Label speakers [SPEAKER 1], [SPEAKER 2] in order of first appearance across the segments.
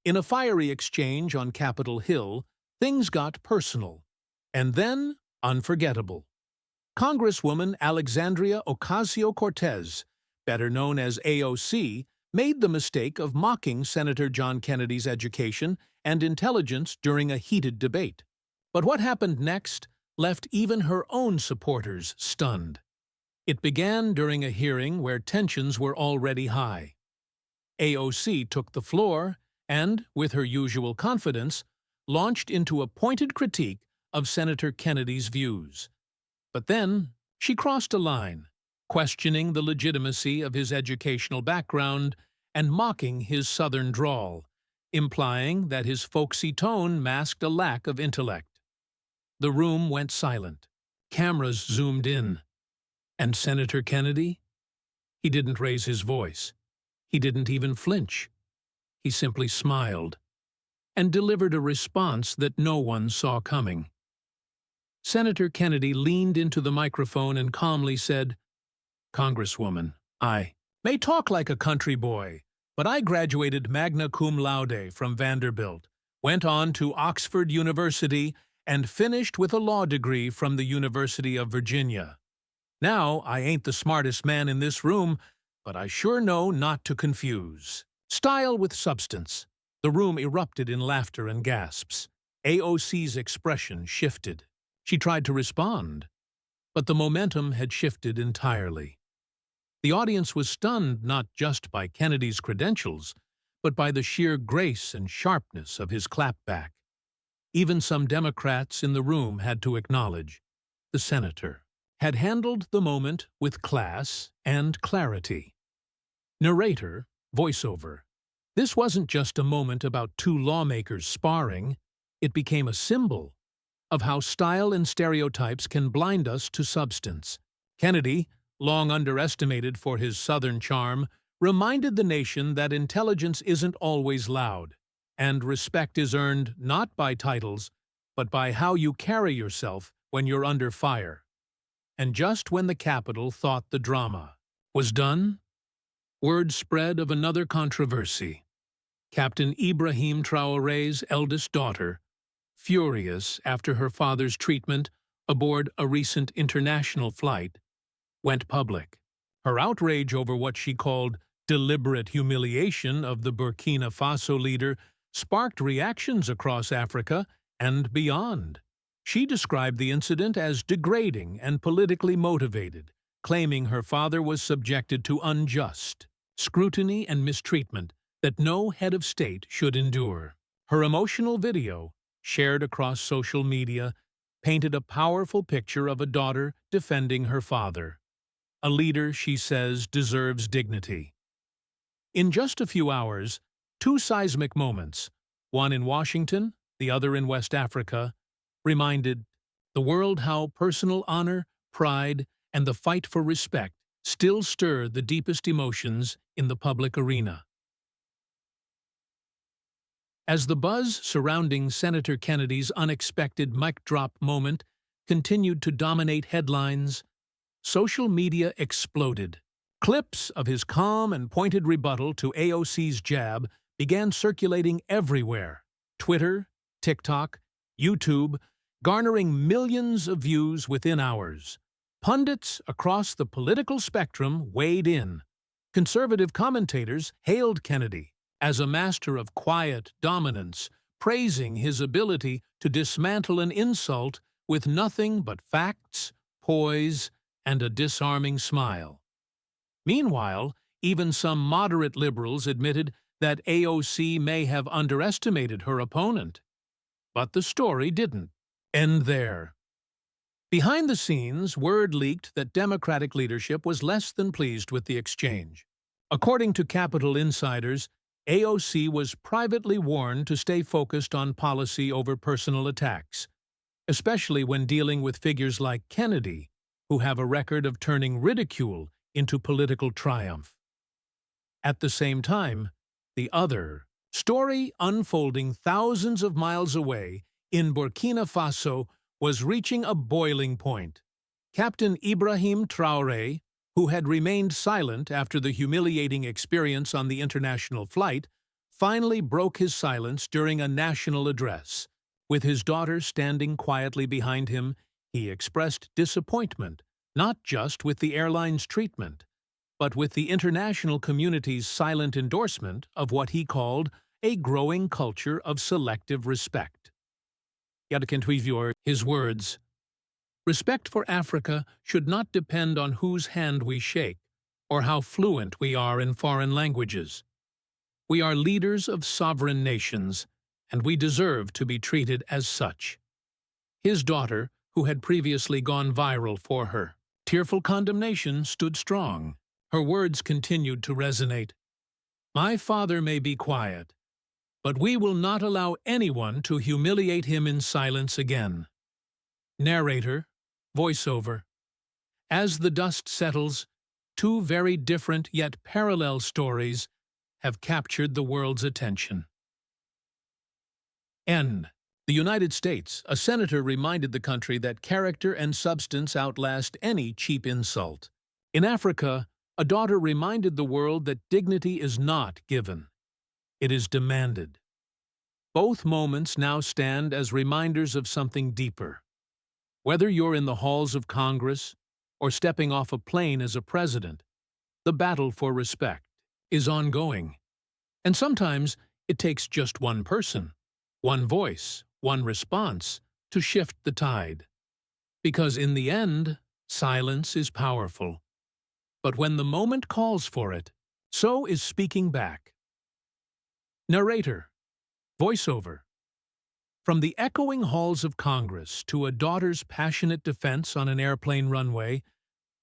[SPEAKER 1] In a fiery exchange on Capitol Hill, things got personal, and then unforgettable. Congresswoman Alexandria Ocasio-Cortez, better known as AOC, made the mistake of mocking Senator John Kennedy's education and intelligence during a heated debate. But what happened next left even her own supporters stunned. It began during a hearing where tensions were already high. AOC took the floor and, with her usual confidence, launched into a pointed critique of Senator Kennedy's views. But then she crossed a line, questioning the legitimacy of his educational background and mocking his Southern drawl, implying that his folksy tone masked a lack of intellect. The room went silent. Cameras zoomed in. And Senator Kennedy? He didn't raise his voice. He didn't even flinch. He simply smiled and delivered a response that no one saw coming. Senator Kennedy leaned into the microphone and calmly said, "Congresswoman, I may talk like a country boy, but I graduated magna cum laude from Vanderbilt, went on to Oxford University, and finished with a law degree from the University of Virginia. Now, I ain't the smartest man in this room, but I sure know not to confuse style with substance." The room erupted in laughter and gasps. AOC's expression shifted. She tried to respond, but the momentum had shifted entirely. The audience was stunned not just by Kennedy's credentials, but by the sheer grace and sharpness of his clapback. Even some Democrats in the room had to acknowledge the senator had handled the moment with class and clarity. Narrator, voiceover. This wasn't just a moment about two lawmakers sparring. It became a symbol of how style and stereotypes can blind us to substance. Kennedy, long underestimated for his Southern charm, reminded the nation that intelligence isn't always loud, and respect is earned not by titles, but by how you carry yourself when you're under fire. And just when the Capitol thought the drama was done, word spread of another controversy. Captain Ibrahim Traoré's eldest daughter, furious after her father's treatment aboard a recent international flight, went public. Her outrage over what she called deliberate humiliation of the Burkina Faso leader sparked reactions across Africa and beyond. She described the incident as degrading and politically motivated, claiming her father was subjected to unjust scrutiny and mistreatment that no head of state should endure. Her emotional video, shared across social media, painted a powerful picture of a daughter defending her father. A leader, she says, deserves dignity. In just a few hours, two seismic moments, one in Washington, the other in West Africa, reminded the world how personal honor, pride, and the fight for respect still stir the deepest emotions in the public arena. As the buzz surrounding Senator Kennedy's unexpected mic drop moment continued to dominate headlines, social media exploded. Clips of his calm and pointed rebuttal to AOC's jab began circulating everywhere: Twitter, TikTok, YouTube, garnering millions of views within hours. Pundits across the political spectrum weighed in. Conservative commentators hailed Kennedy as a master of quiet dominance, praising his ability to dismantle an insult with nothing but facts, poise, and a disarming smile. Meanwhile, even some moderate liberals admitted that AOC may have underestimated her opponent. But the story didn't end there. Behind the scenes, word leaked that Democratic leadership was less than pleased with the exchange. According to Capitol insiders, AOC was privately warned to stay focused on policy over personal attacks, especially when dealing with figures like Kennedy, who have a record of turning ridicule into political triumph. At the same time, the other story unfolding thousands of miles away in Burkina Faso was reaching a boiling point. Captain Ibrahim Traoré, who had remained silent after the humiliating experience on the international flight, finally broke his silence during a national address. With his daughter standing quietly behind him, he expressed disappointment, not just with the airline's treatment, but with the international community's silent endorsement of what he called a growing culture of selective respect. His words, "Respect for Africa should not depend on whose hand we shake or how fluent we are in foreign languages. We are leaders of sovereign nations, and we deserve to be treated as such." His daughter, who had previously gone viral for her tearful condemnation, stood strong. Her words continued to resonate. "My father may be quiet, but we will not allow anyone to humiliate him in silence again." Narrator, voiceover. As the dust settles, two very different yet parallel stories have captured the world's attention. N. The United States, a senator reminded the country that character and substance outlast any cheap insult. In Africa, a daughter reminded the world that dignity is not given. It is demanded. Both moments now stand as reminders of something deeper. Whether you're in the halls of Congress or stepping off a plane as a president, the battle for respect is ongoing. And sometimes it takes just one person, one voice, one response to shift the tide. Because in the end, silence is powerful. But when the moment calls for it, so is speaking back. Narrator, voiceover. From the echoing halls of Congress to a daughter's passionate defense on an airplane runway,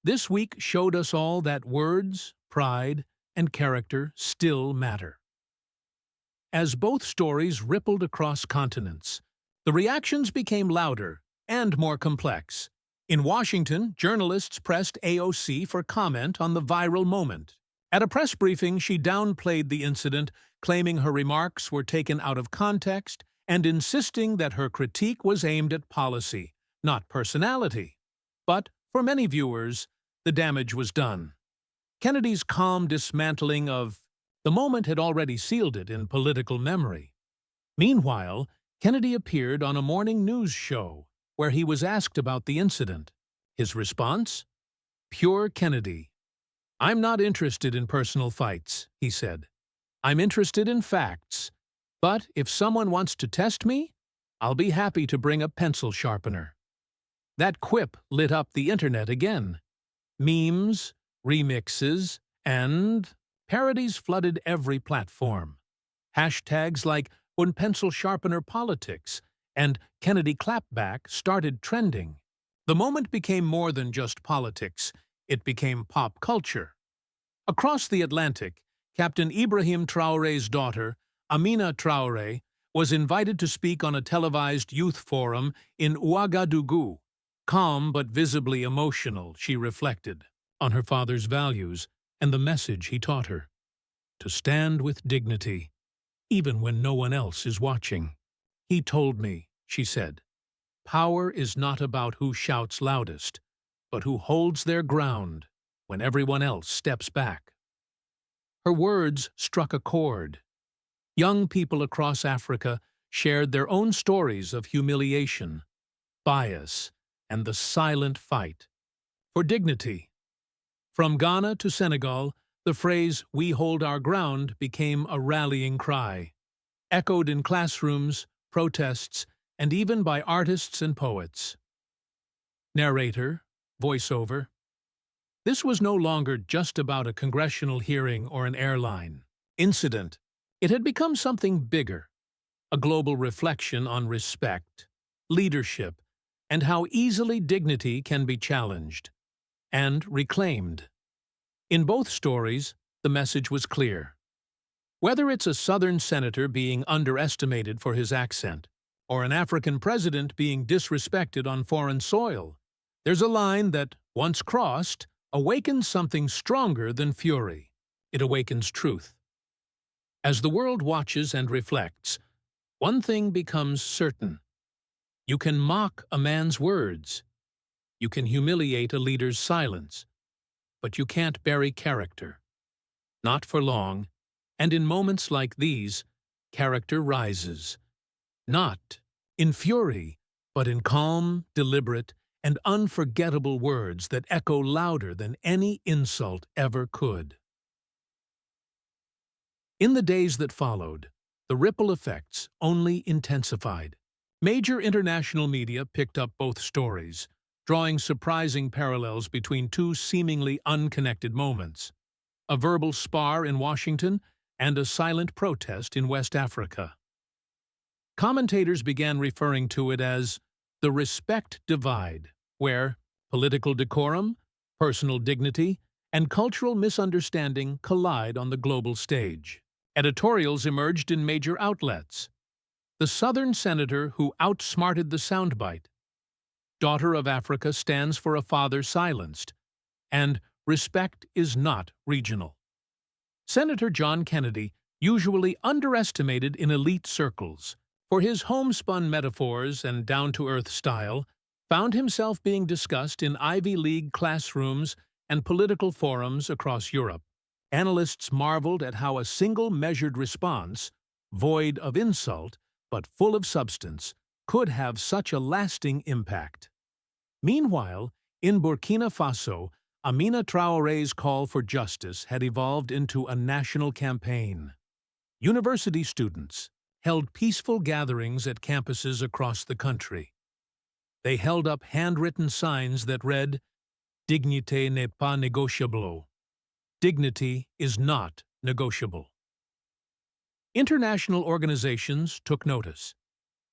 [SPEAKER 1] this week showed us all that words, pride, and character still matter. As both stories rippled across continents, the reactions became louder and more complex. In Washington, journalists pressed AOC for comment on the viral moment. At a press briefing, she downplayed the incident, claiming her remarks were taken out of context and insisting that her critique was aimed at policy, not personality. But, for many viewers, the damage was done. Kennedy's calm dismantling of the moment had already sealed it in political memory. Meanwhile, Kennedy appeared on a morning news show where he was asked about the incident. His response? Pure Kennedy. "I'm not interested in personal fights," he said. "I'm interested in facts. But if someone wants to test me, I'll be happy to bring a pencil sharpener." That quip lit up the internet again. Memes, remixes, and parodies flooded every platform. Hashtags like "pencil sharpener politics" and "Kennedy clapback" started trending. The moment became more than just politics. It became pop culture. Across the Atlantic, Captain Ibrahim Traoré's daughter, Amina Traoré, was invited to speak on a televised youth forum in Ouagadougou. Calm but visibly emotional, she reflected on her father's values and the message he taught her. To stand with dignity, even when no one else is watching. "He told me," she said, "power is not about who shouts loudest, but who holds their ground when everyone else steps back." Her words struck a chord. Young people across Africa shared their own stories of humiliation, bias, and the silent fight for dignity. From Ghana to Senegal, the phrase "we hold our ground" became a rallying cry, echoed in classrooms, protests, and even by artists and poets. Narrator, voiceover. This was no longer just about a congressional hearing or an airline incident. It had become something bigger, a global reflection on respect, leadership, and how easily dignity can be challenged and reclaimed. In both stories, the message was clear. Whether it's a Southern senator being underestimated for his accent, or an African president being disrespected on foreign soil, there's a line that, once crossed, awakens something stronger than fury. It awakens truth. As the world watches and reflects, one thing becomes certain. You can mock a man's words. You can humiliate a leader's silence. But you can't bury character. Not for long, and in moments like these, character rises. Not in fury, but in calm, deliberate, and unforgettable words that echo louder than any insult ever could. In the days that followed, the ripple effects only intensified. Major international media picked up both stories, drawing surprising parallels between two seemingly unconnected moments: a verbal spar in Washington and a silent protest in West Africa. Commentators began referring to it as the respect divide, where political decorum, personal dignity, and cultural misunderstanding collide on the global stage. Editorials emerged in major outlets. The Southern senator who outsmarted the soundbite, "Daughter of Africa stands for a father silenced," and "Respect is not regional." Senator John Kennedy, usually underestimated in elite circles for his homespun metaphors and down-to-earth style, found himself being discussed in Ivy League classrooms and political forums across Europe. Analysts marveled at how a single measured response, void of insult but full of substance, could have such a lasting impact. Meanwhile, in Burkina Faso, Amina Traoré's call for justice had evolved into a national campaign. University students held peaceful gatherings at campuses across the country. They held up handwritten signs that read, "Dignité n'est pas négociable." Dignity is not negotiable. International organizations took notice.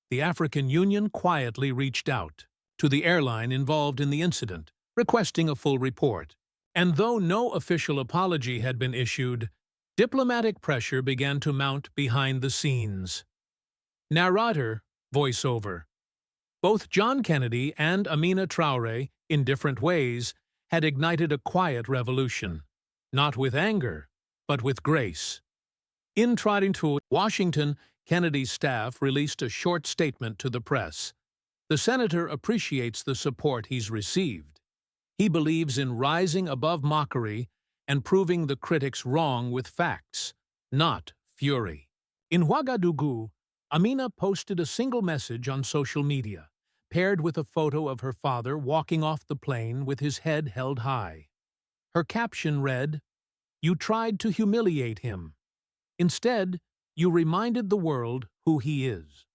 [SPEAKER 1] The African Union quietly reached out to the airline involved in the incident, requesting a full report. And though no official apology had been issued, diplomatic pressure began to mount behind the scenes. Narrator, voiceover. Both John Kennedy and Amina Traoré, in different ways, had ignited a quiet revolution, not with anger, but with grace. In trotting to Washington, Kennedy's staff released a short statement to the press. The senator appreciates the support he's received. He believes in rising above mockery and proving the critics wrong with facts, not fury. In Ouagadougou, Amina posted a single message on social media, paired with a photo of her father walking off the plane with his head held high. Her caption read, "You tried to humiliate him. Instead, you reminded the world who he is."